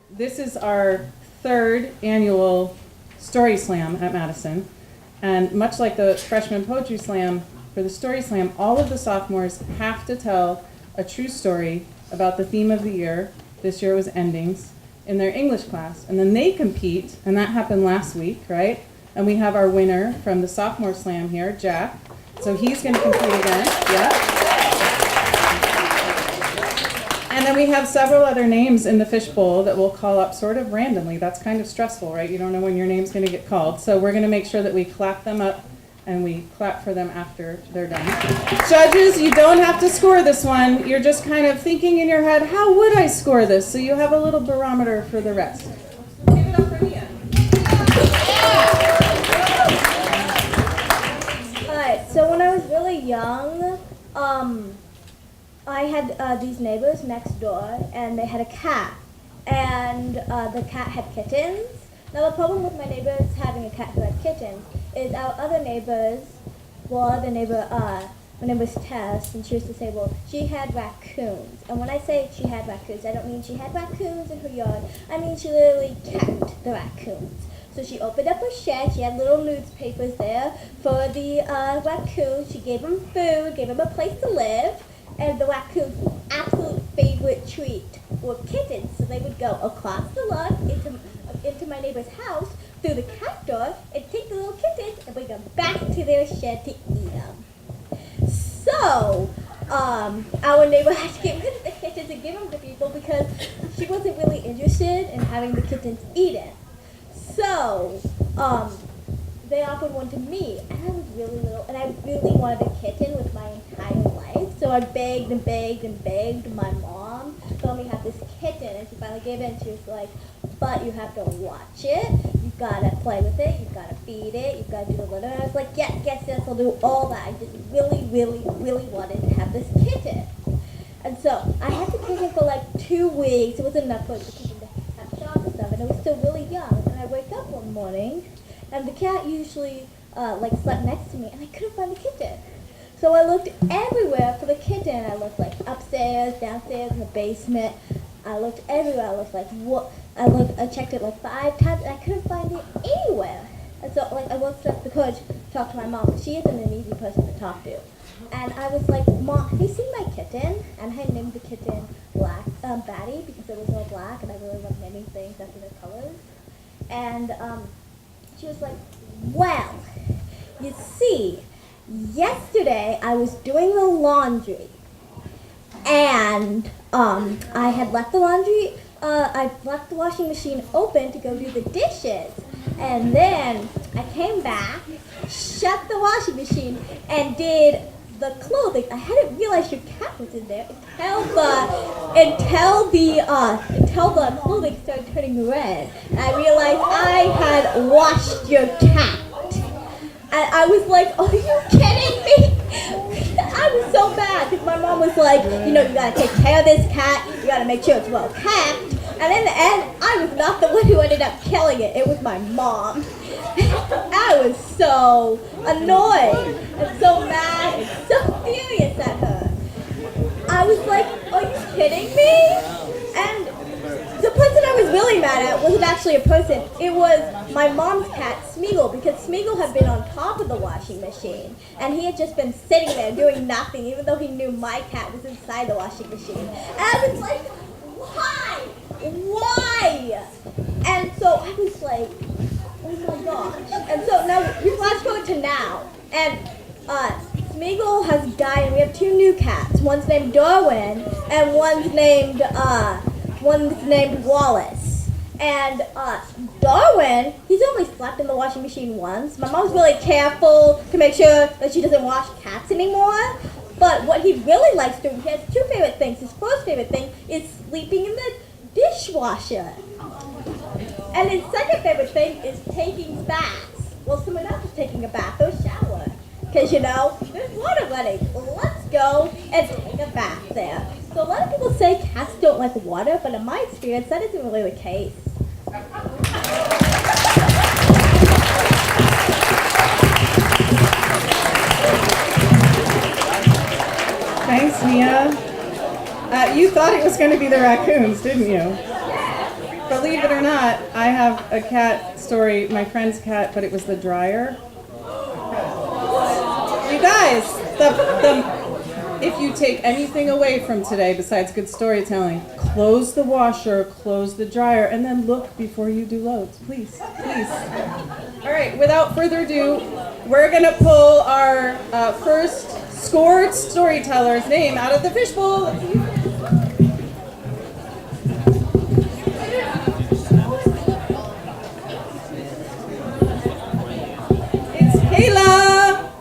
This is our third annual Story Slam at Madison. And much like the Freshman Poetry Slam, for the Story Slam, all of the sophomores have to tell a true story about the theme of the year. This year was endings in their English class. And then they compete, and that happened last week, right? And we have our winner from the Sophomore Slam here, Jack. So he's going to compete again. Yeah. And then we have several other names in the fishbowl that we'll call up sort of randomly. That's kind of stressful, right? You don't know when your name's going to get called. So we're going to make sure that we clap them up and we clap for them after they're done. Judges, you don't have to score this one. You're just kind of thinking in your head, how would I score this? So you have a little barometer for the rest. Give it up for Mia. Alright, so when I was really young, I had these neighbors next door, and they had a cat, and the cat had kittens. Now the problem with my neighbors having a cat who had kittens is our other neighbors, my name was Tess, and she used to say, well, she had raccoons. And when I say she had raccoons, I don't mean she had raccoons in her yard. I mean she literally kept the raccoons. So she opened up her shed. She had little newspapers there for the raccoons. She gave them food, gave them a place to live. And the raccoon's absolute favorite treat were kittens. So they would go across the lawn into my neighbor's house through the cat door and take the little kittens and bring them back to their shed to eat them. So our neighbor had to get rid of the kittens and give them to people because she wasn't really interested in having the kittens eaten. So they offered one to me, and I was really little, and I really wanted a kitten with my entire life. So I begged and begged and begged my mom to let me have this kitten, and she finally gave it, and she was like, but you have to watch it, you've got to play with it, you've got to feed it, you've got to do the litter. And I was like, yes, I'll do all that. I just really, really, really wanted to have this kitten. And so I had the kitten for like 2 weeks. It wasn't enough for the kitten to have shots and stuff, and I was still really young. And I wake up one morning, and the cat usually slept next to me, and I couldn't find the kitten. So I looked everywhere for the kitten. I looked like upstairs, downstairs, in the basement. I looked everywhere. I looked like what? I checked it like 5 times, and I couldn't find it anywhere. And so I woke up the courage to talk to my mom. She isn't an easy person to talk to. And I was like, Mom, have you seen my kitten? And I had named the kitten Batty because it was all black, and I really love naming things after their colors. And she was like, well, you see, yesterday I was doing the laundry, and I had left the I left the washing machine open to go do the dishes, and then I came back, shut the washing machine, and did the clothing. I hadn't realized your cat was in there until the clothing started turning red. And I realized I had washed your cat. And I was like, are you kidding me? I was so bad because my mom was like, you gotta take care of this cat, you gotta make sure it's well kept. And in the end, I was not the one who ended up killing it. It was my mom. I was so annoyed and so mad and so furious at her. I was like, are you kidding me? And the person I was really mad at wasn't actually a person. It was my mom's cat, Smeagol, because Smeagol had been on top of the washing machine. And he had just been sitting there doing nothing, even though he knew my cat was inside the washing machine. And I was like, why? Why? And so I was like, oh my gosh. And so now we flash forward to now. And Smeagol has died, and we have 2 new cats. One's named Darwin, and one's named Wallace. And Darwin, he's only slept in the washing machine once. My mom's really careful to make sure that she doesn't wash cats anymore. But what he really likes doing, he has 2 favorite things. His first favorite thing is sleeping in the dishwasher. And his second favorite thing is taking baths. Well, someone else is taking a bath or a shower. Because, there's water running. Let's go and take a bath there. So a lot of people say cats don't like water, but in my experience, that isn't really the case. Thanks, Mia. You thought it was going to be the raccoons, didn't you? believe it or not, I have a cat story, my friend's cat, but it was the dryer. You guys, if you take anything away from today besides good storytelling, close the washer, close the dryer, and then look before you do loads. Please, please. All right, without further ado, we're going to pull our first scored storyteller's name out of the fishbowl. It's Kayla.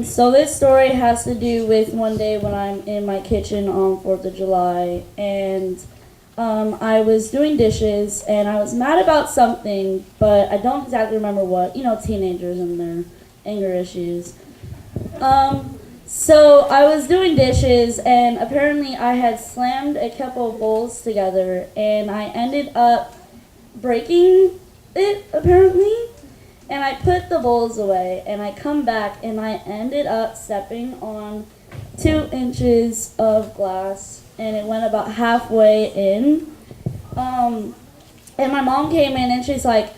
So this story has to do with one day when I'm in my kitchen on 4th of July, and I was doing dishes, and I was mad about something, but I don't exactly remember what. You know, teenagers and their anger issues. So I was doing dishes, and apparently I had slammed a couple of bowls together, and I ended up breaking it, apparently. And I put the bowls away, and I come back, and I ended up stepping on 2 inches of glass, and it went about halfway in. And my mom came in, and she's like,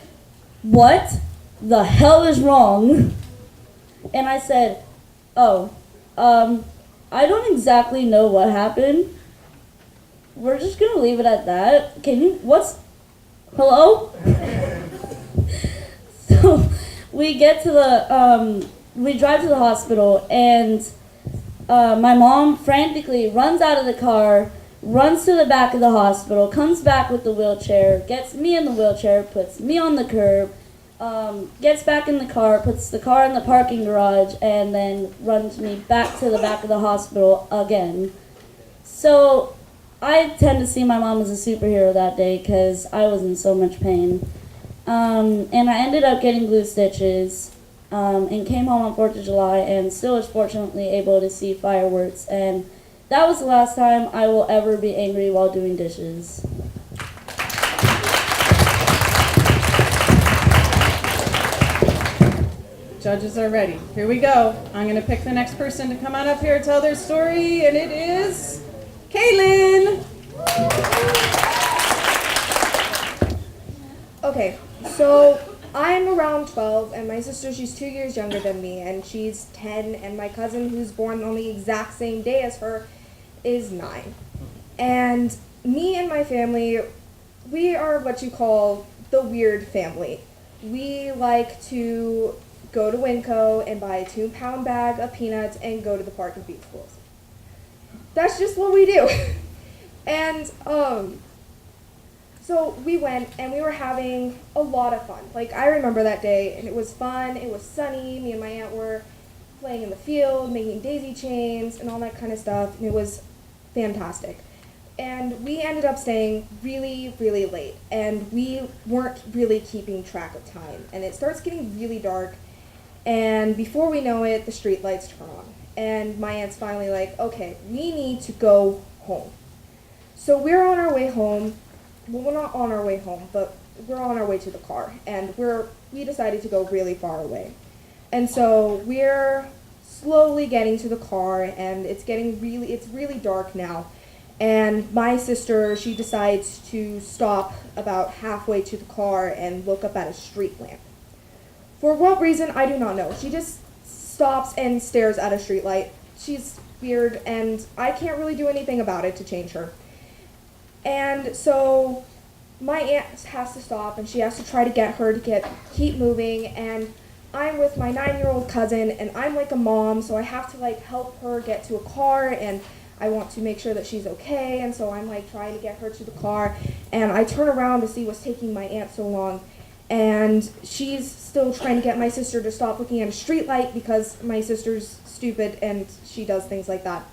"What the hell is wrong?" And I said, "Oh, I don't exactly know what happened. We're just gonna leave it at that. Hello?" So we get to we drive to the hospital, and my mom frantically runs out of the car, runs to the back of the hospital, comes back with the wheelchair, gets me in the wheelchair, puts me on the curb, gets back in the car, puts the car in the parking garage, and then runs me back to the back of the hospital again. So I tend to see my mom as a superhero that day because I was in so much pain. And I ended up getting glue stitches, and came home on 4th of July and still was fortunately able to see fireworks, and that was the last time I will ever be angry while doing dishes. Judges are ready. Here we go. I'm going to pick the next person to come on up here and tell their story, and it is Kaylin. Okay, so I'm around 12, and my sister, she's 2 years younger than me, and she's 10, and my cousin, who's born on the exact same day as her, is 9. And me and my family, we are what you call the weird family. We like to go to Winco and buy a 2-pound bag of peanuts and go to the park and beat schools. That's just what we do. And, so we went, and we were having a lot of fun. Like, I remember that day, and it was fun, it was sunny, me and my aunt were playing in the field, making daisy chains, and all that kind of stuff, and it was fantastic. And we ended up staying really, really late, and we weren't really keeping track of time. And it starts getting really dark, and before we know it, the street lights turn on. And my aunt's finally like, okay, we need to go home. So we're on our way home. Well, we're not on our way home, but we're on our way to the car, and we decided to go really far away. And so we're slowly getting to the car, and it's really dark now. And my sister, she decides to stop about halfway to the car and look up at a street lamp. For what reason, I do not know. She just stops and stares at a street light. She's weird, and I can't really do anything about it to change her. And so my aunt has to stop, and she has to try to get her to keep moving, and I'm with my 9-year-old cousin, and I'm like a mom, so I have to like help her get to a car, and I want to make sure that she's okay, and so I'm like trying to get her to the car, and I turn around to see what's taking my aunt so long, and she's still trying to get my sister to stop looking at a street light because my sister's stupid and she does things like that.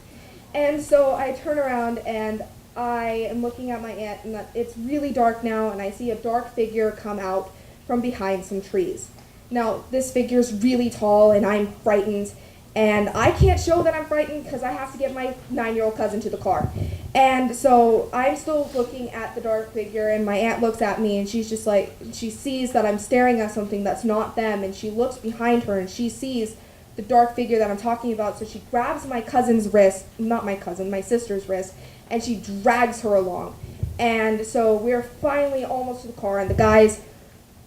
And so I turn around, and I am looking at my aunt, and it's really dark now, and I see a dark figure come out from behind some trees. Now, this figure's really tall, and I'm frightened, and I can't show that I'm frightened because I have to get my 9-year-old cousin to the car. And so I'm still looking at the dark figure, and my aunt looks at me, and she's just like, she sees that I'm staring at something that's not them, and she looks behind her, and she sees the dark figure that I'm talking about. So she grabs my cousin's wrist, not my cousin, my sister's wrist, and she drags her along. And so we're finally almost to the car, and the guy's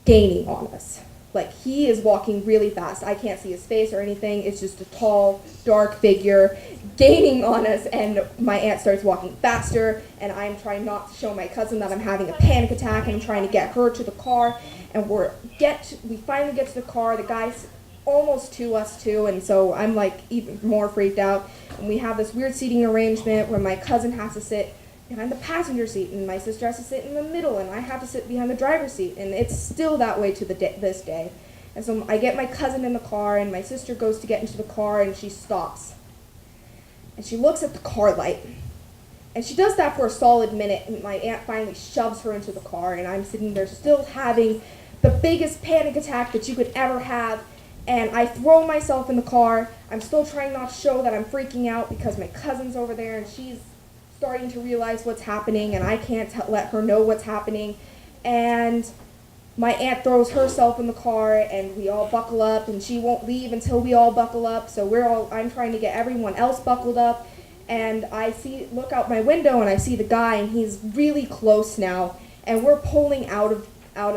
gaining on us. Like, he is walking really fast. I can't see his face or anything. It's just a tall, dark figure gaining on us, and my aunt starts walking faster, and I'm trying not to show my cousin that I'm having a panic attack, and I'm trying to get her to the car, and we finally get to the car. The guy's almost to us too, and so I'm like even more freaked out. And we have this weird seating arrangement where my cousin has to sit behind the passenger seat, and my sister has to sit in the middle, and I have to sit behind the driver's seat, and it's still that way to this day. And so I get my cousin in the car, and my sister goes to get into the car, and she stops. And she looks at the car light. And she does that for a solid minute, and my aunt finally shoves her into the car, and I'm sitting there still having the biggest panic attack that you could ever have. And I throw myself in the car. I'm still trying not to show that I'm freaking out because my cousin's over there, and she's starting to realize what's happening, and I can't let her know what's happening. And my aunt throws herself in the car, and we all buckle up, and she won't leave until we all buckle up. So I'm trying to get everyone else buckled up, and look out my window, and I see the guy, and he's really close now, and we're pulling out of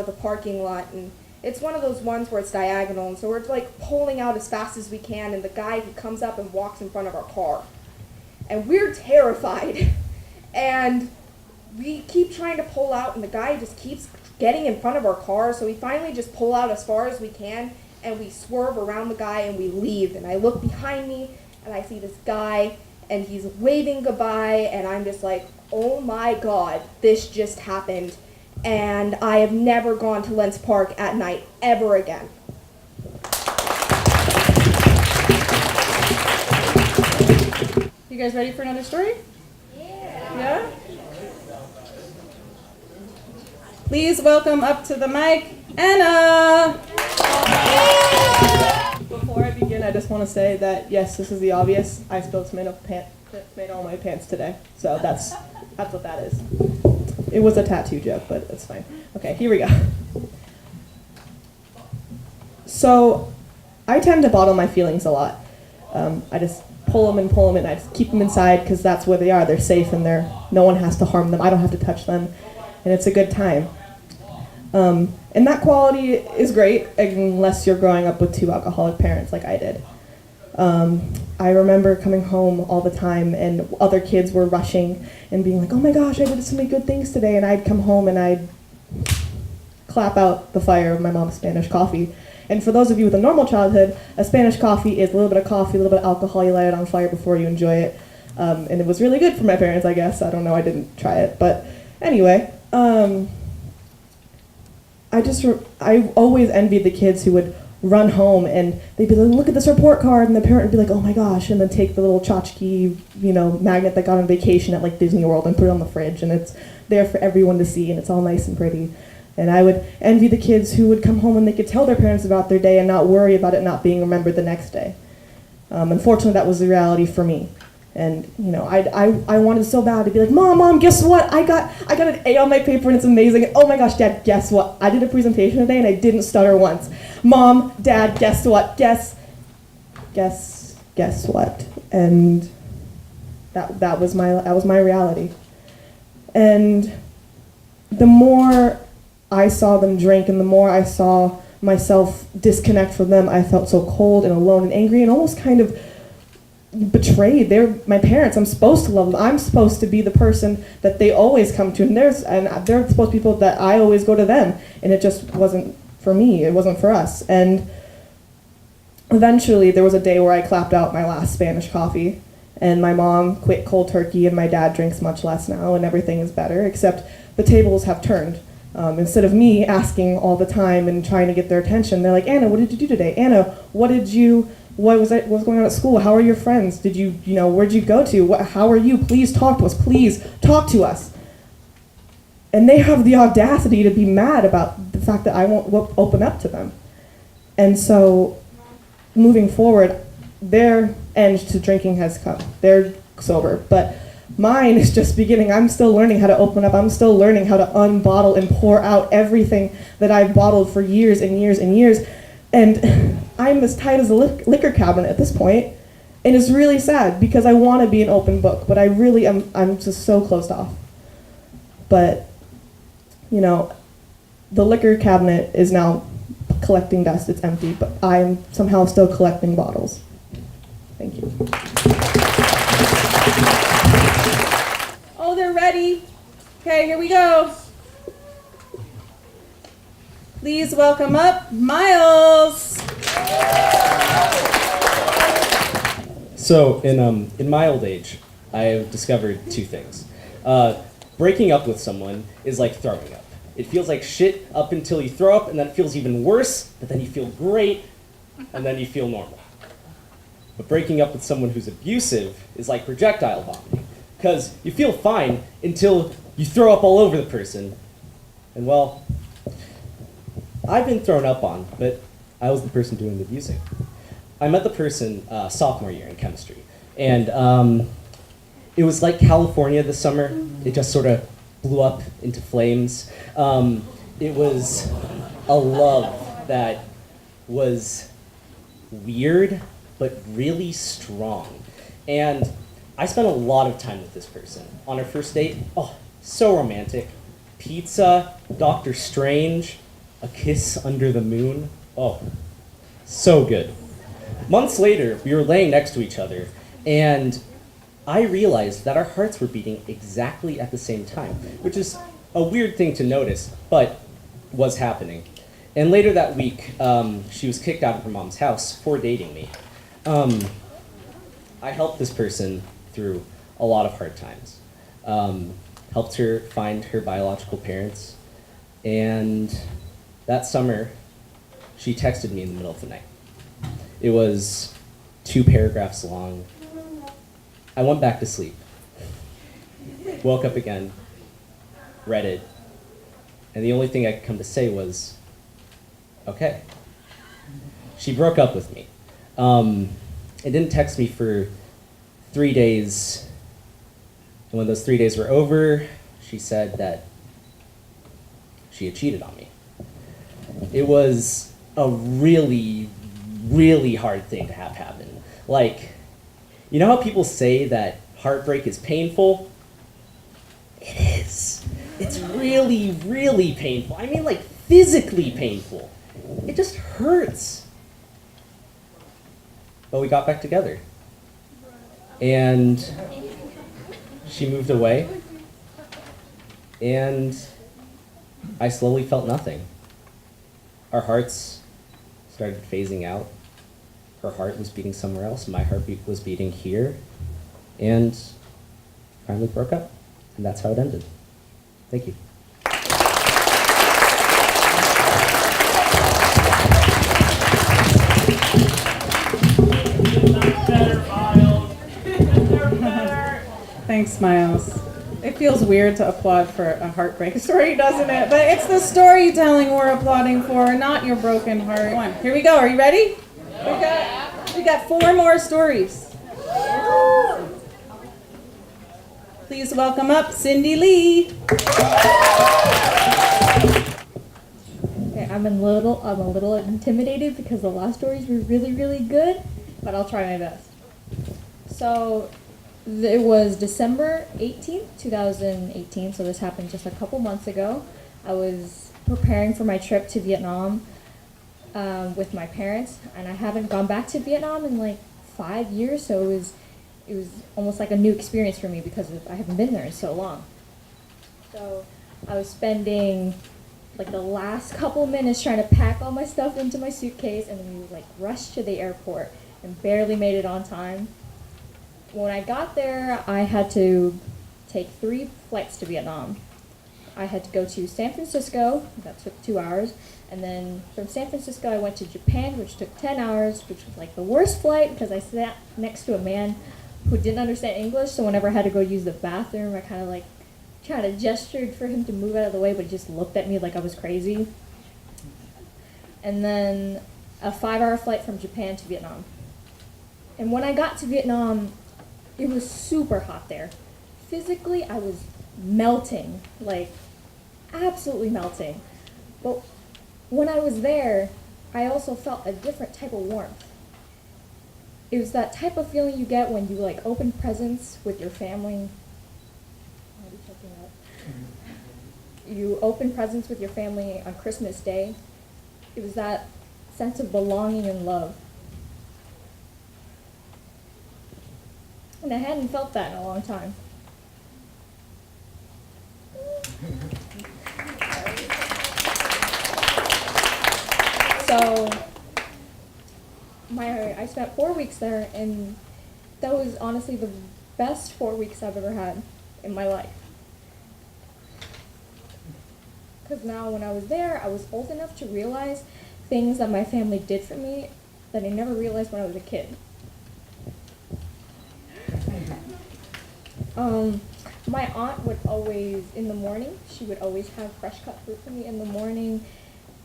the parking lot, and it's one of those ones where it's diagonal, and so we're like pulling out as fast as we can, and the guy, he comes up and walks in front of our car, and we're terrified, and we keep trying to pull out, and the guy just keeps getting in front of our car, so we finally just pull out as far as we can, and we swerve around the guy, and we leave. And I look behind me, and I see this guy, and he's waving goodbye, and I'm just like, oh my God, this just happened, and I have never gone to Lentz Park at night ever again. You guys ready for another story? Yeah? Please welcome up to the mic, Anna! Before I begin, I just want to say that, yes, this is the obvious. I spilled tomato on my pants today. So that's what that is. It was a tattoo joke, but it's fine. Okay, here we go. So I tend to bottle my feelings a lot. I just pull them, and I just keep them inside because that's where they are. They're safe, and no one has to harm them. I don't have to touch them, and it's a good time. And that quality is great unless you're growing up with two alcoholic parents like I did. I remember coming home all the time, and other kids were rushing and being like, oh my gosh, I did so many good things today, and I'd come home and I'd clap out the fire of my mom's Spanish coffee. And for those of you with a normal childhood, a Spanish coffee is a little bit of coffee, a little bit of alcohol, you light it on fire before you enjoy it. And it was really good for my parents, I guess. I don't know, I didn't try it. But anyway, I always envied the kids who would run home and they'd be like, look at this report card, and the parent would be like, oh my gosh, and then take the little tchotchke, magnet that got on vacation at like Disney World and put it on the fridge, and it's there for everyone to see, and it's all nice and pretty. And I would envy the kids who would come home and they could tell their parents about their day and not worry about it not being remembered the next day. Unfortunately, that was the reality for me. And I wanted so bad to be like, Mom, guess what? I got an A on my paper and it's amazing. And, oh my gosh, Dad, guess what? I did a presentation today and I didn't stutter once. Mom, Dad, guess what? Guess what? And that was my reality. And the more I saw them drink and the more I saw myself disconnect from them, I felt so cold and alone and angry and almost kind of betrayed. They're my parents. I'm supposed to love them. I'm supposed to be the person that they always come to, and they're supposed to be people that I always go to them, and it just wasn't for me. It wasn't for us. And eventually there was a day where I clapped out my last Spanish coffee, and my mom quit cold turkey, and my dad drinks much less now, and everything is better, except the tables have turned. Instead of me asking all the time and trying to get their attention, they're like, Anna, what did you do today? Anna, what was going on at school? How are your friends? Did you, where'd you go to? How are you? Please talk to us. Please talk to us. And they have the audacity to be mad about the fact that I won't open up to them. And so, moving forward, their end to drinking has come. They're sober, but mine is just beginning. I'm still learning how to open up. I'm still learning how to unbottle and pour out everything that I've bottled for years and years and years. And I'm as tight as a liquor cabinet at this point, and it's really sad because I want to be an open book, but I really am. I'm just so closed off. But you know, the liquor cabinet is now collecting dust. It's empty, but I'm somehow still collecting bottles. Thank you. Oh, they're ready. Okay, here we go. Please welcome up Miles. So in my old age, I have discovered two things. Breaking up with someone is like throwing up. It feels like shit up until you throw up, and then it feels even worse, but then you feel great, and then you feel normal. But breaking up with someone who's abusive is like projectile vomiting, because you feel fine until you throw up all over the person. And well, I've been thrown up on, but I was the person doing the abusing. I met the person sophomore year in chemistry, and it was like California this summer. It just sort of blew up into flames. It was a love that was weird, but really strong. And I spent a lot of time with this person. On our first date, oh, so romantic. Pizza, Doctor Strange, a kiss under the moon. Oh, so good. Months later, we were laying next to each other, and I realized that our hearts were beating exactly at the same time, which is a weird thing to notice, but was happening. And later that week, she was kicked out of her mom's house for dating me. I helped this person through a lot of hard times. Helped her find her biological parents, and that summer, she texted me in the middle of the night. It was 2 paragraphs long. I went back to sleep, woke up again, read it, and the only thing I could come to say was, okay. She broke up with me. It didn't text me for 3 days, and when those 3 days were over, she said that she had cheated on me. It was a really, really hard thing to have happen. Like, you know how people say that heartbreak is painful? It is. It's really, really painful. I mean, like, physically painful. It just hurts. But we got back together. And she moved away. And I slowly felt nothing. Our hearts started phasing out. Her heart was beating somewhere else. My heartbeat was beating here. And finally broke up. And that's how it ended. Thank you. Thanks, Miles. It feels weird to applaud for a heartbreak story, doesn't it? But it's the storytelling we're applauding for, not your broken heart. Come on, here we go. Are you ready? We got 4 more stories. Please welcome up Cindy Lee. Okay, I'm a little intimidated because the last stories were really, really good, but I'll try my best. So it was December 18th, 2018, so this happened just a couple months ago. I was preparing for my trip to Vietnam with my parents, and I haven't gone back to Vietnam in like 5 years, so it was almost like a new experience for me because I haven't been there in so long. So I was spending like the last couple minutes trying to pack all my stuff into my suitcase, and then we like rushed to the airport and barely made it on time. When I got there, I had to take 3 flights to Vietnam. I had to go to San Francisco, that took 2 hours, and then from San Francisco I went to Japan, which took 10 hours, which was like the worst flight because I sat next to a man who didn't understand English, so whenever I had to go use the bathroom, I kind of like kind of gestured for him to move out of the way, but he just looked at me like I was crazy. And then a 5-hour flight from Japan to Vietnam. And when I got to Vietnam, it was super hot there. Physically, I was melting, like absolutely melting. But when I was there, I also felt a different type of warmth. It was that type of feeling you get when you like open presents with your family. I'll be checking out. You open presents with your family on Christmas Day. It was that sense of belonging and love. And I hadn't felt that in a long time. So, I spent 4 weeks there, and that was honestly the best 4 weeks I've ever had in my life. Because now when I was there, I was old enough to realize things that my family did for me that I never realized when I was a kid. My aunt would always, in the morning, she would always have fresh cut fruit for me in the morning.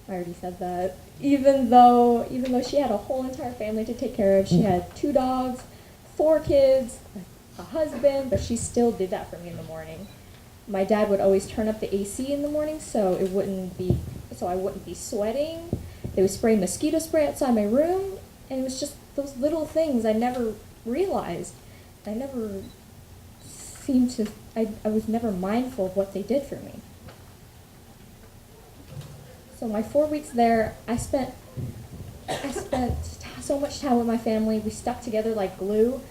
I already said that. Even though she had a whole entire family to take care of, she had 2 dogs, 4 kids, a husband, but she still did that for me in the morning. My dad would always turn up the AC in the morning so I wouldn't be sweating. They would spray mosquito spray outside my room, and it was just those little things I never realized. I was never mindful of what they did for me. So my 4 weeks there, I spent so much time with my family. We stuck together like glue,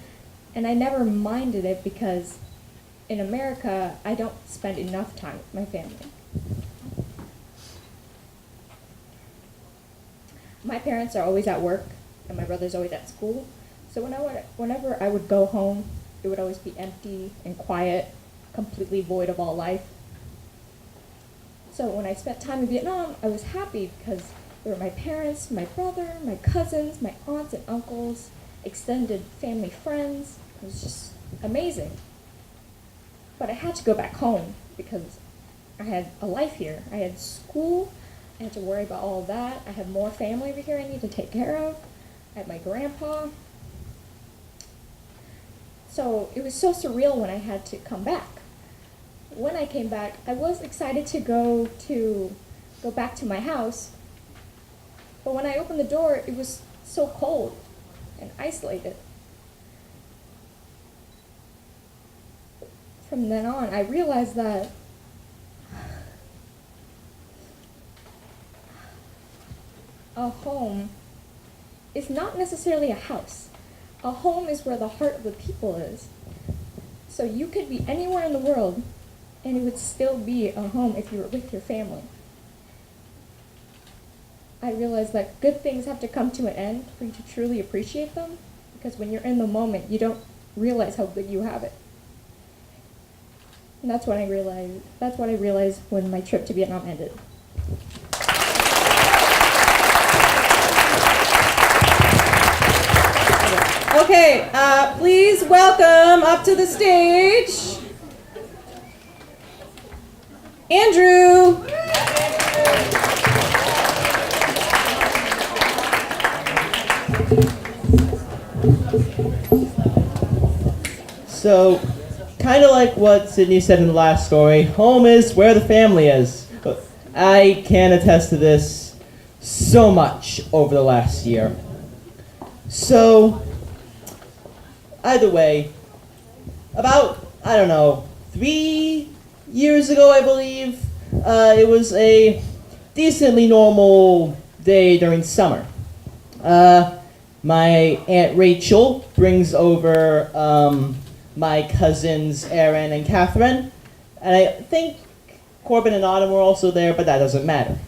and I never minded it because in America, I don't spend enough time with my family. My parents are always at work, and my brother's always at school. So whenever I would go home, it would always be empty and quiet, completely void of all life. So when I spent time in Vietnam, I was happy because there were my parents, my brother, my cousins, my aunts and uncles, extended family friends. It was just amazing. But I had to go back home because I had a life here. I had school, I had to worry about all of that. I had more family over here I need to take care of. I had my grandpa. So it was so surreal when I had to come back. When I came back, I was excited to go back to my house. But when I opened the door, it was so cold and isolated. From then on, I realized that a home is not necessarily a house. A home is where the heart of the people is. So you could be anywhere in the world, and it would still be a home if you were with your family. I realized that good things have to come to an end for you to truly appreciate them, because when you're in the moment, you don't realize how good you have it. And that's what I realized when my trip to Vietnam ended. Okay, please welcome up to the stage, Andrew. So, kind of like what Sydney said in the last story, home is where the family is. I can attest to this so much over the last year. So, either way, about, 3 years ago, I believe, it was a decently normal day during summer. My Aunt Rachel brings over my cousins Aaron and Catherine, and I think Corbin and Autumn were also there, but that doesn't matter.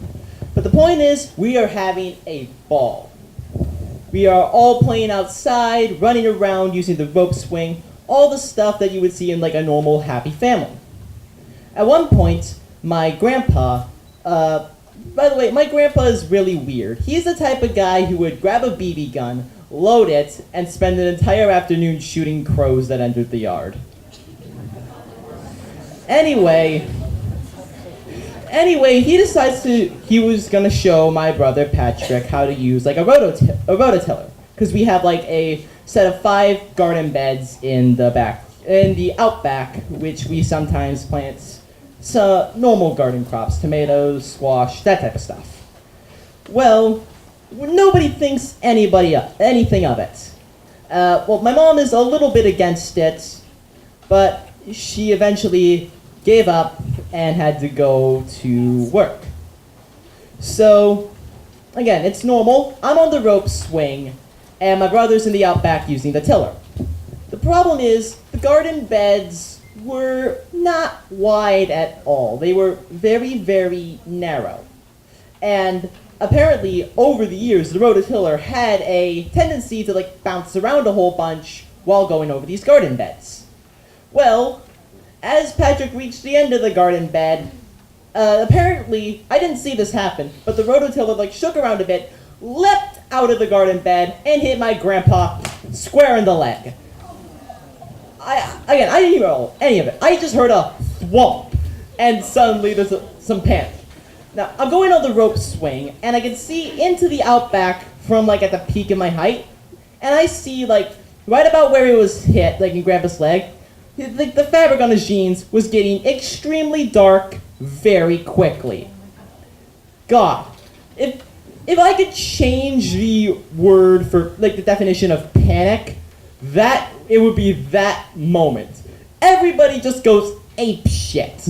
But the point is, we are having a ball. We are all playing outside, running around using the rope swing, all the stuff that you would see in like a normal happy family. At one point, my grandpa, by the way, my grandpa is really weird. He's the type of guy who would grab a BB gun, load it, and spend an entire afternoon shooting crows that entered the yard. Anyway, he decides he was gonna show my brother Patrick how to use like a rototiller, because we have like a set of 5 garden beds in the outback, which we sometimes plant normal garden crops, tomatoes, squash, that type of stuff. Well, nobody thinks anything of it. Well, my mom is a little bit against it, but she eventually gave up and had to go to work. So, again, it's normal. I'm on the rope swing, and my brother's in the outback using the tiller. The problem is, the garden beds were not wide at all. They were very, very narrow. And apparently, over the years, the rototiller had a tendency to bounce around a whole bunch while going over these garden beds. Well, as Patrick reached the end of the garden bed, apparently, I didn't see this happen, but the rototiller shook around a bit, leapt out of the garden bed, and hit my grandpa square in the leg. I didn't hear any of it. I just heard a thwomp, and suddenly there's some panic. Now, I'm going on the rope swing, and I can see into the outback from, at the peak of my height, and I see, right about where it was hit, in Grandpa's leg, the fabric on his jeans was getting extremely dark very quickly. God, if I could change the word for, the definition of panic, it would be that moment. Everybody just goes ape shit.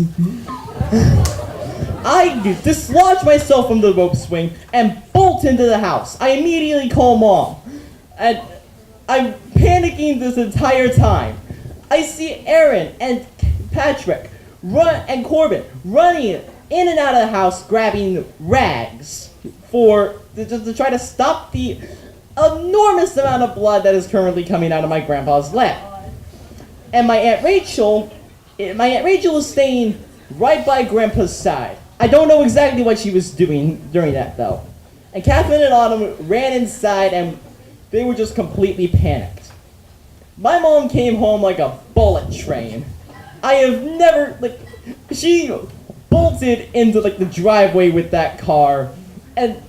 I dislodge myself from the rope swing and bolt into the house. I immediately call Mom. And I'm panicking this entire time. I see Aaron and Patrick and Corbin running in and out of the house grabbing rags to try to stop the enormous amount of blood that is currently coming out of my grandpa's leg. And my Aunt Rachel is staying right by Grandpa's side. I don't know exactly what she was doing during that, though. And Catherine and Autumn ran inside, and they were just completely panicked. My mom came home like a bullet train. I have never, she bolted into, the driveway with that car, and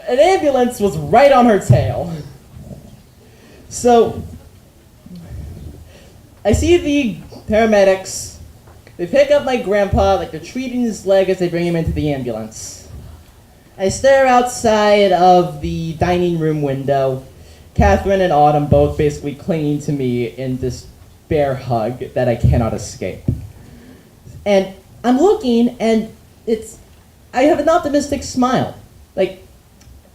an ambulance was right on her tail. So, I see the paramedics. They pick up my grandpa, they're treating his leg as they bring him into the ambulance. I stare outside of the dining room window. Catherine and Autumn both basically clinging to me in this bear hug that I cannot escape. And I'm looking, and I have an optimistic smile.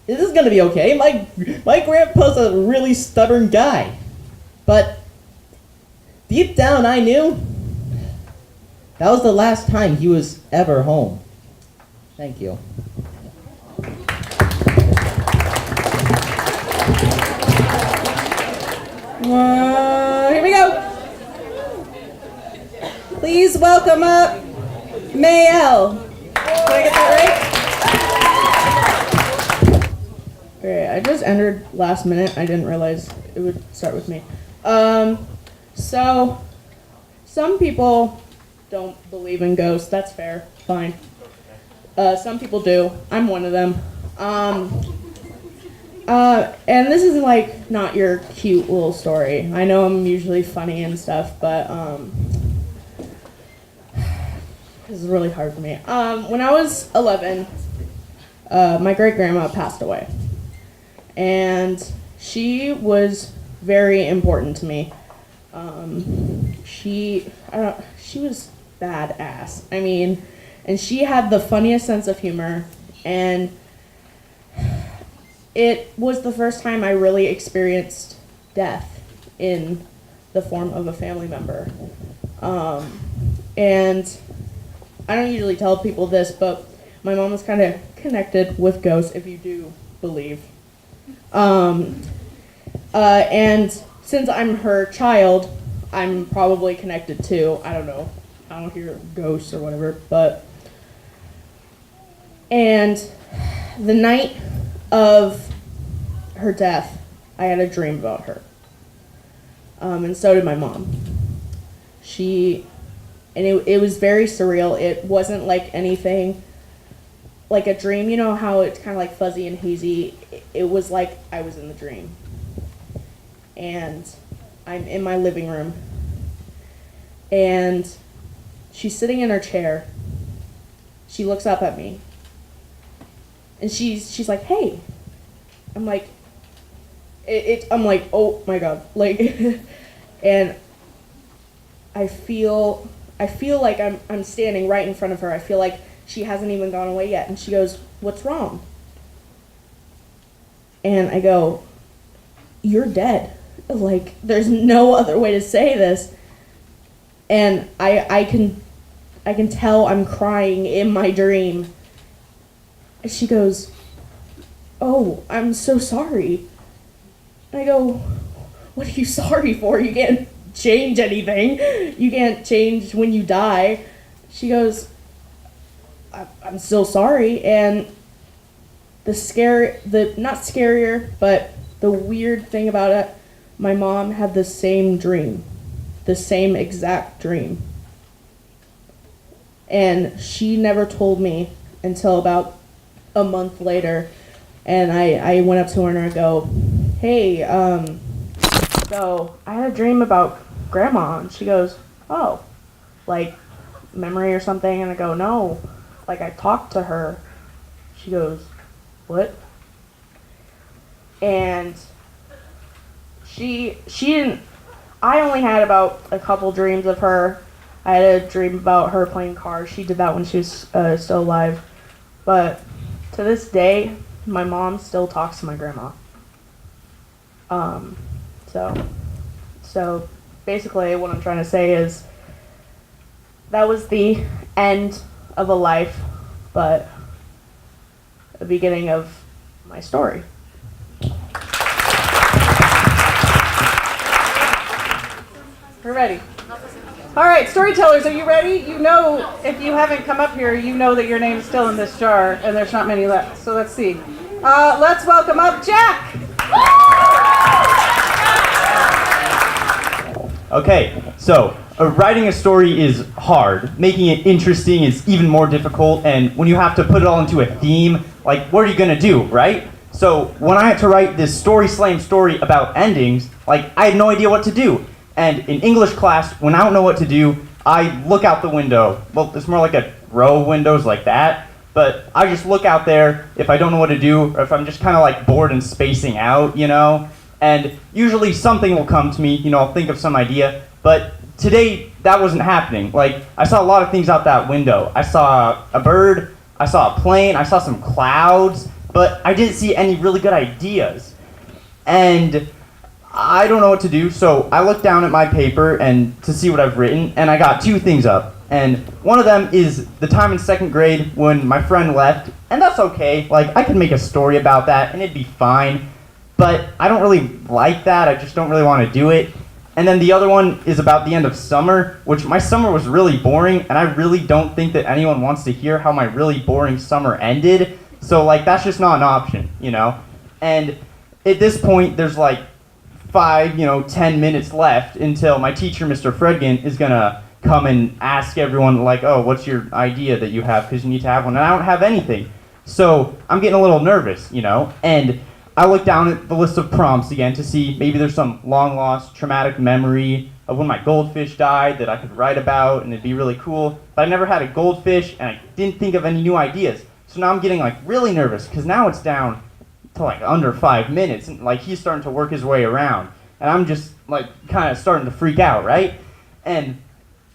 This is gonna be okay. My grandpa's a really stubborn guy. But deep down I knew that was the last time he was ever home. Thank you. Here we go. Please welcome up Mayel. Did I get that right? Okay, I just entered last minute. I didn't realize it would start with me. So, some people don't believe in ghosts. That's fair. Fine. Some people do. I'm one of them. And this is not your cute little story. I know I'm usually funny and stuff, but this is really hard for me. When I was 11, my great-grandma passed away. And she was very important to me. She was badass. I mean, and she had the funniest sense of humor, and it was the first time I really experienced death in the form of a family member. And I don't usually tell people this, but my mom was kind of connected with ghosts, if you do believe. And since I'm her child, I'm probably connected too. I don't know. I don't hear ghosts or whatever, but. And the night of her death, I had a dream about her. And so did my mom. It was very surreal. It wasn't like anything, like a dream. You know how it's kind of like fuzzy and hazy? It was like I was in the dream. And I'm in my living room. And she's sitting in her chair. She looks up at me. And she's like, "Hey." I'm like, I'm like, oh my god, like, and I feel like I'm standing right in front of her. I feel like she hasn't even gone away yet, and she goes, "What's wrong?" And I go, "You're dead." Like, there's no other way to say this. And I can tell I'm crying in my dream. And she goes, "Oh, I'm so sorry." And I go, "What are you sorry for? You can't change anything. You can't change when you die." She goes, I'm still sorry. And not scarier, but the weird thing about it, my mom had the same dream, the same exact dream. And she never told me until about a month later. And I went up to her and I go, "Hey, so I had a dream about Grandma." And she goes, "Oh, like memory or something?" And I go, "No, like I talked to her." She goes, "What?" And she didn't, I only had about a couple dreams of her. I had a dream about her playing cards. She did that when she was still alive. But to this day, my mom still talks to my grandma. So basically what I'm trying to say is that was the end of a life, but the beginning of my story. We're ready. All right, storytellers, are you ready? You know, if you haven't come up here, you know that your name's still in this jar, and there's not many left. So let's see. Let's welcome up Jack. Okay, so writing a story is hard. Making it interesting is even more difficult, and when you have to put it all into a theme, like, what are you gonna do, right? So when I had to write this story slam story about endings, like, I had no idea what to do. And in English class, when I don't know what to do, I look out the window. Well, it's more like a row of windows like that, but I just look out there if I don't know what to do, or if I'm just kind of like bored and spacing out, you know? And usually something will come to me, you know, I'll think of some idea, but today that wasn't happening. Like, I saw a lot of things out that window. I saw a bird, I saw a plane, I saw some clouds, but I didn't see any really good ideas. And I don't know what to do, so I looked down at my paper and to see what I've written, and I got two things up. And one of them is the time in second grade when my friend left, and that's okay. Like, I could make a story about that, and it'd be fine. But I don't really like that. I just don't really want to do it. And then the other one is about the end of summer, which my summer was really boring, and I really don't think that anyone wants to hear how my really boring summer ended. So, like, that's just not an option, you know? And at this point, there's like 10 minutes left until my teacher, Mr. Fredkin, is gonna come and ask everyone, like, "Oh, what's your idea that you have? Because you need to have one." And I don't have anything. So I'm getting a little nervous, you know? And I look down at the list of prompts again to see maybe there's some long-lost traumatic memory of when my goldfish died that I could write about, and it'd be really cool. But I never had a goldfish, and I didn't think of any new ideas. So now I'm getting, like, really nervous, because now it's down to like under 5 minutes, and like he's starting to work his way around, and I'm just like kind of starting to freak out, right? And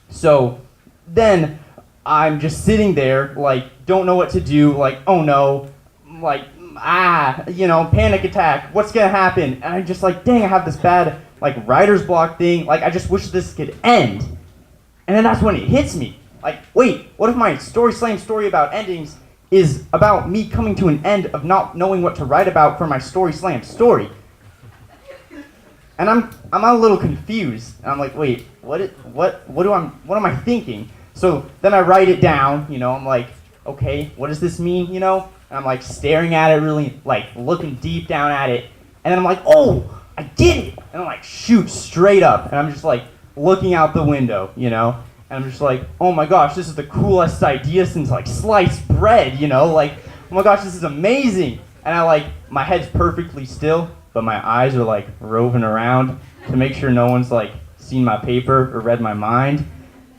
so then I'm just sitting there, like, don't know what to do, like, oh no, like, panic attack, what's gonna happen? And I'm just like, dang, I have this bad like writer's block thing, like, I just wish this could end. And then that's when it hits me, like, wait, what if my story slam story about endings is about me coming to an end of not knowing what to write about for my story slam story? And I'm a little confused. And I'm like, wait, what am I thinking? So then I write it down, you know, I'm like, okay, what does this mean, you know? And I'm like staring at it, really like looking deep down at it. And then I'm like, oh, I did it! And I'm like, shoot, straight up. And I'm just like looking out the window, you know? And I'm just like, oh my gosh, this is the coolest idea since like sliced bread, you know? Like, oh my gosh, this is amazing. And I like, my head's perfectly still, but my eyes are like roving around to make sure no one's like seen my paper or read my mind.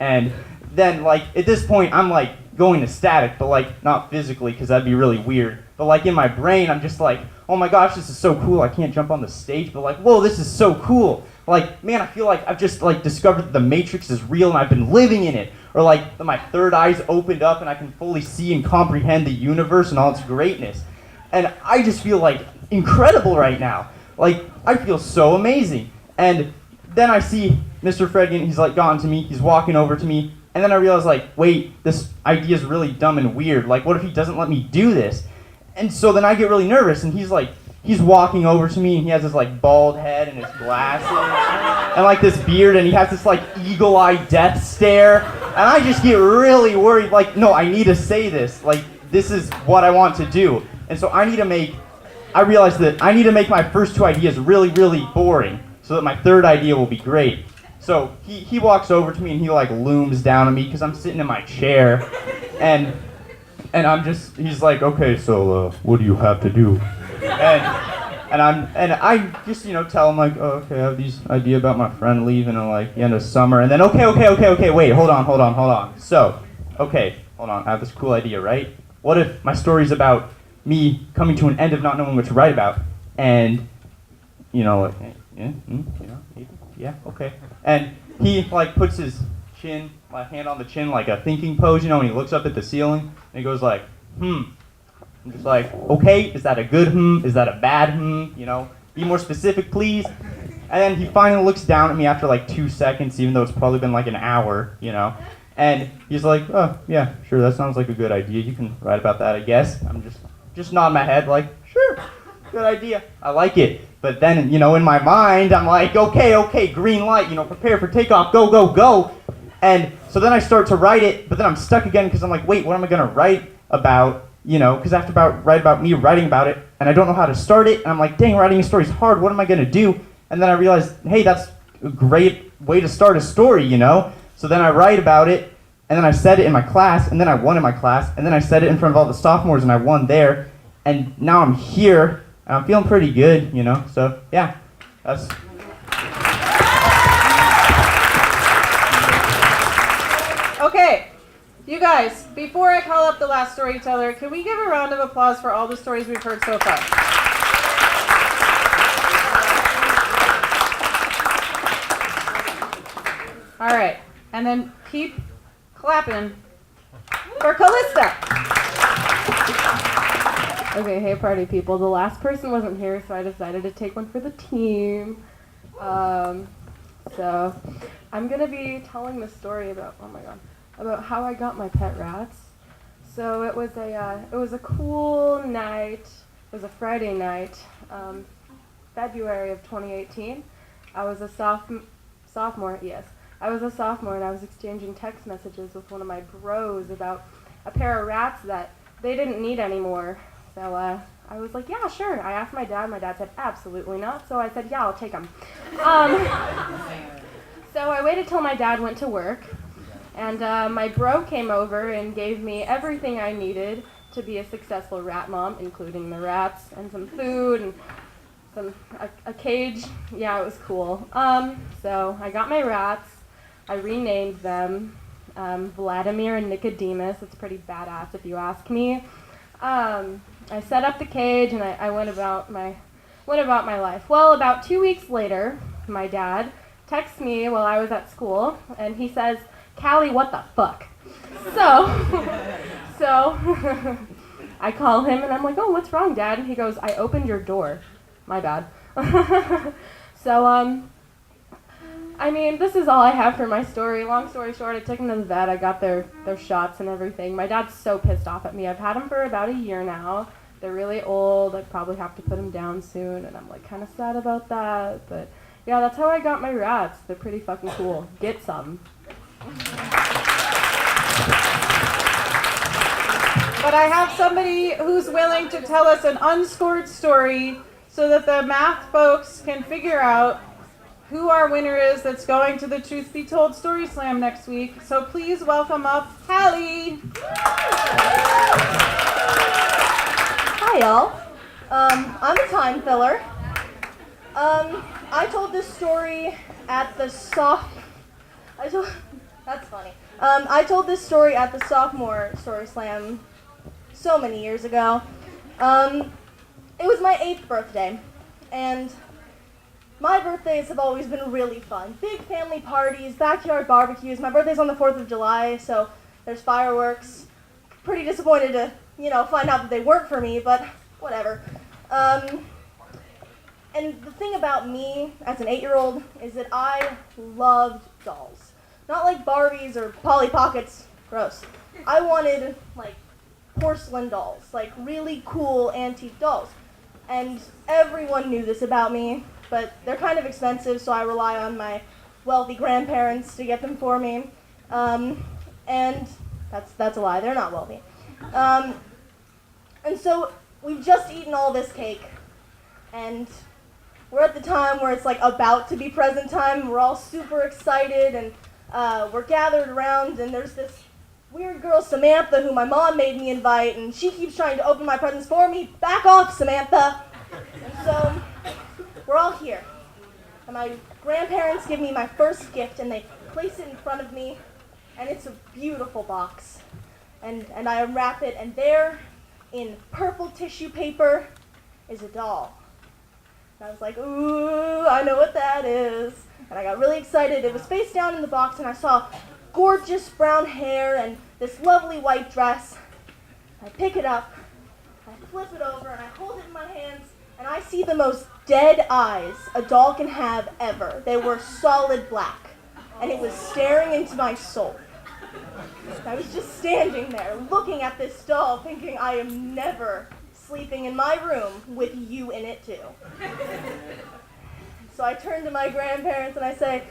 And then like, at this point, I'm like going ecstatic, but like not physically because that'd be really weird. But like in my brain, I'm just like, oh my gosh, this is so cool. I can't jump on the stage, but like, whoa, this is so cool. Like, man, I feel like I've just like discovered that the Matrix is real and I've been living in it. Or like my third eye's opened up and I can fully see and comprehend the universe and all its greatness. And I just feel like incredible right now. Like, I feel so amazing. And then I see Mr. Fredkin, he's like gotten to me, he's walking over to me, and then I realize like, wait, this idea is really dumb and weird. Like, what if he doesn't let me do this? And so then I get really nervous, and he's walking over to me, and he has this like bald head and his glasses, and like this beard, and he has this like eagle-eyed death stare, and I just get really worried, like, no, I need to say this, like, this is what I want to do. And so I realized that I need to make my first two ideas really, really boring, so that my third idea will be great. So he walks over to me and he like looms down on me because I'm sitting in my chair, and he's like, okay, so what do you have to do? And I just tell him like, oh, okay, I have this idea about my friend leaving in like the end of summer, and then okay, wait, hold on. So, okay, hold on, I have this cool idea, right? What if my story's about me coming to an end of not knowing what to write about, and yeah, okay. And he like puts his chin, my hand on the chin like a thinking pose, and he looks up at the ceiling and he goes like, I'm just like, okay, is that a good Is that a bad Be more specific, please. And then he finally looks down at me after like 2 seconds, even though it's probably been like an hour, And he's like, oh, yeah, sure, that sounds like a good idea. You can write about that, I guess. I'm just nodding my head like, sure, good idea. I like it. But then, in my mind, I'm like, okay, green light, prepare for takeoff, go. And so then I start to write it, but then I'm stuck again because I'm like, wait, what am I going to write about? Because I have to write about me writing about it, and I don't know how to start it. And I'm like, dang, writing a story is hard. What am I going to do? And then I realized, hey, that's a great way to start a story, So then I write about it, and then I said it in my class, and then I won in my class, and then I said it in front of all the sophomores, and I won there. And now I'm here, and I'm feeling pretty good, So, yeah, that's... Okay, you guys, before I call up the last storyteller, can we give a round of applause for all the stories we've heard so far? All right, and then keep clapping for Callista. Okay, hey party people, the last person wasn't here, so I decided to take one for the team. So I'm gonna be telling the story about, about how I got my pet rats. So it was a cool night. It was a Friday night, February of 2018. I was a sophomore. Yes, I was a sophomore, and I was exchanging text messages with one of my bros about a pair of rats that they didn't need anymore. So I was like, yeah, sure. I asked my dad. My dad said, absolutely not. So I said, yeah, I'll take them. So I waited till my dad went to work, and my bro came over and gave me everything I needed to be a successful rat mom, including the rats and some food and a cage. Yeah, it was cool. So I got my rats. I renamed them Vladimir and Nicodemus. It's pretty badass if you ask me. I set up the cage and I went about my life. Well, about 2 weeks later, my dad texts me while I was at school, and he says, Callie, what the fuck? So I call him and I'm like, oh, what's wrong, Dad? And he goes, I opened your door. My bad. So, this is all I have for my story. Long story short, I took them to the vet. I got their shots and everything. My dad's so pissed off at me. I've had them for about a year now. They're really old. I probably have to put them down soon, and I'm kind of sad about that. But yeah, that's how I got my rats. They're pretty fucking cool. Get some. But I have somebody who's willing to tell us an unscored story so that the math folks can figure out who our winner is that's going to the Truth Be Told Story Slam next week. So please welcome up Hallie. Hi, y'all. I'm a time filler. I told this story at the that's funny. I told this story at the sophomore story slam so many years ago. It was my 8th birthday, and my birthdays have always been really fun. Big family parties, backyard barbecues. My birthday's on the 4th of July, so there's fireworks. Pretty disappointed to, find out that they weren't for me, but whatever. And the thing about me as an 8-year-old is that I loved dolls. Not like Barbies or Polly Pockets, gross. I wanted, porcelain dolls, really cool antique dolls. And everyone knew this about me, but they're kind of expensive, so I rely on my wealthy grandparents to get them for me. And that's a lie, they're not wealthy. And so we've just eaten all this cake, and we're at the time where it's about to be present time. We're all super excited, and we're gathered around, and there's this weird girl, Samantha, who my mom made me invite, and she keeps trying to open my presents for me. Back off, Samantha! And so we're all here, and my grandparents give me my first gift, and they place it in front of me, and it's a beautiful box. And I unwrap it, and there, in purple tissue paper, is a doll. And I was like, ooh, I know what that is. And I got really excited. It was face down in the box, and I saw gorgeous brown hair and this lovely white dress. I pick it up, I flip it over, and I hold it in my hands, and I see the most dead eyes a doll can have ever. They were solid black, and it was staring into my soul. I was just standing there looking at this doll thinking I am never sleeping in my room with you in it too. So I turn to my grandparents and I say,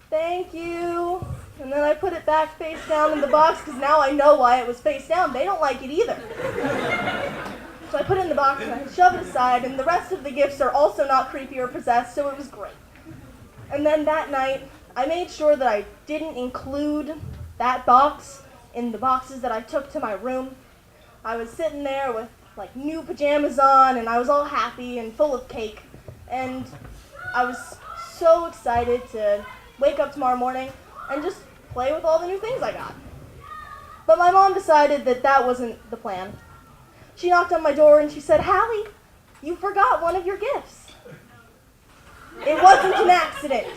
thank you. And then I put it back face down in the box because now I know why it was face down. They don't like it either. So I put it in the box and I shove it aside, and the rest of the gifts are also not creepy or possessed, so it was great. And then that night, I made sure that I didn't include that box in the boxes that I took to my room. I was sitting there with new pajamas on, and I was all happy and full of cake, and I was so excited to wake up tomorrow morning and just play with all the new things I got. But my mom decided that that wasn't the plan. She knocked on my door and she said, Hallie, you forgot one of your gifts. It wasn't an accident.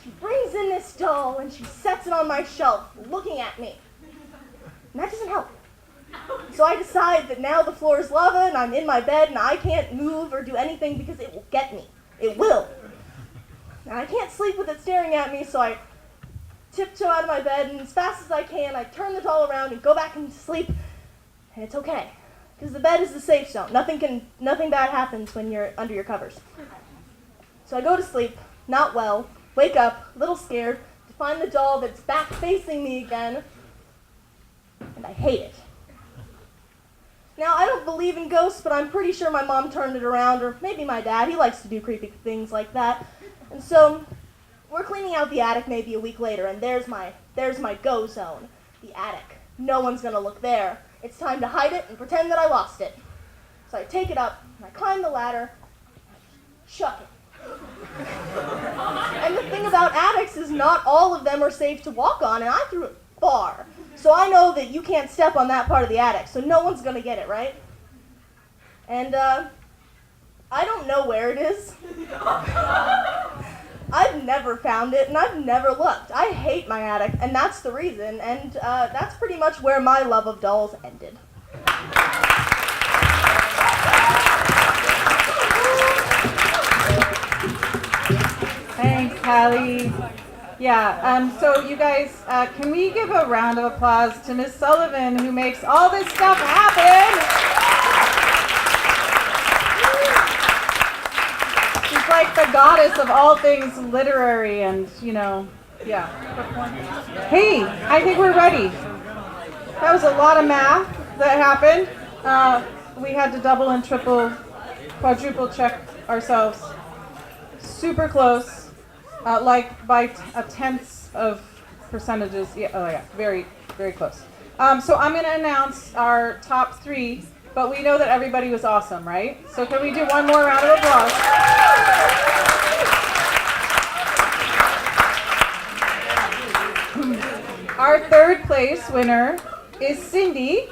She brings in this doll and she sets it on my shelf, looking at me. And that doesn't help. So I decide that now the floor is lava and I'm in my bed and I can't move or do anything because it will get me. It will. And I can't sleep with it staring at me, so I tiptoe out of my bed, and as fast as I can, I turn the doll around and go back into sleep, and it's okay. Because the bed is the safe zone. Nothing bad happens when you're under your covers. So I go to sleep, not well, wake up, a little scared, to find the doll that's back facing me again, and I hate it. Now, I don't believe in ghosts, but I'm pretty sure my mom turned it around, or maybe my dad. He likes to do creepy things like that. And so, we're cleaning out the attic maybe a week later, and there's my go zone, the attic. No one's gonna look there. It's time to hide it and pretend that I lost it. So I take it up, and I climb the ladder, and I chuck it. And the thing about attics is not all of them are safe to walk on, and I threw it far. So I know that you can't step on that part of the attic, so no one's gonna get it, right? And, I don't know where it is. I've never found it, and I've never looked. I hate my attic, and that's the reason, and that's pretty much where my love of dolls ended. Thanks, Hallie. Yeah, so you guys, can we give a round of applause to Miss Sullivan, who makes all this stuff happen? She's like the goddess of all things literary and, yeah. Hey, I think we're ready. That was a lot of math that happened. We had to double and triple, quadruple check ourselves. Super close, by a tenth of percentages. Yeah, oh yeah, very, very close. So I'm going to announce our top 3. But we know that everybody was awesome, right? So can we do one more round of applause? Our third place winner is Cindy.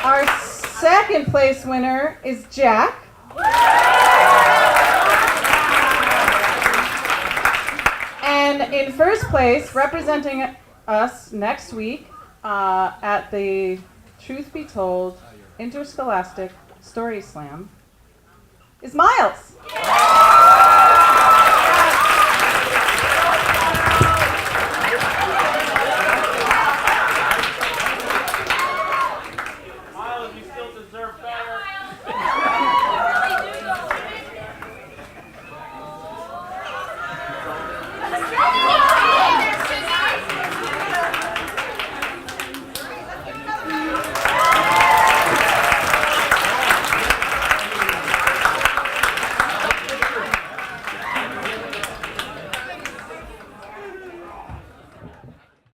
Our second place winner is Jack. And in first place, representing us next week at the Truth Be Told Interscholastic Story Slam, is Miles.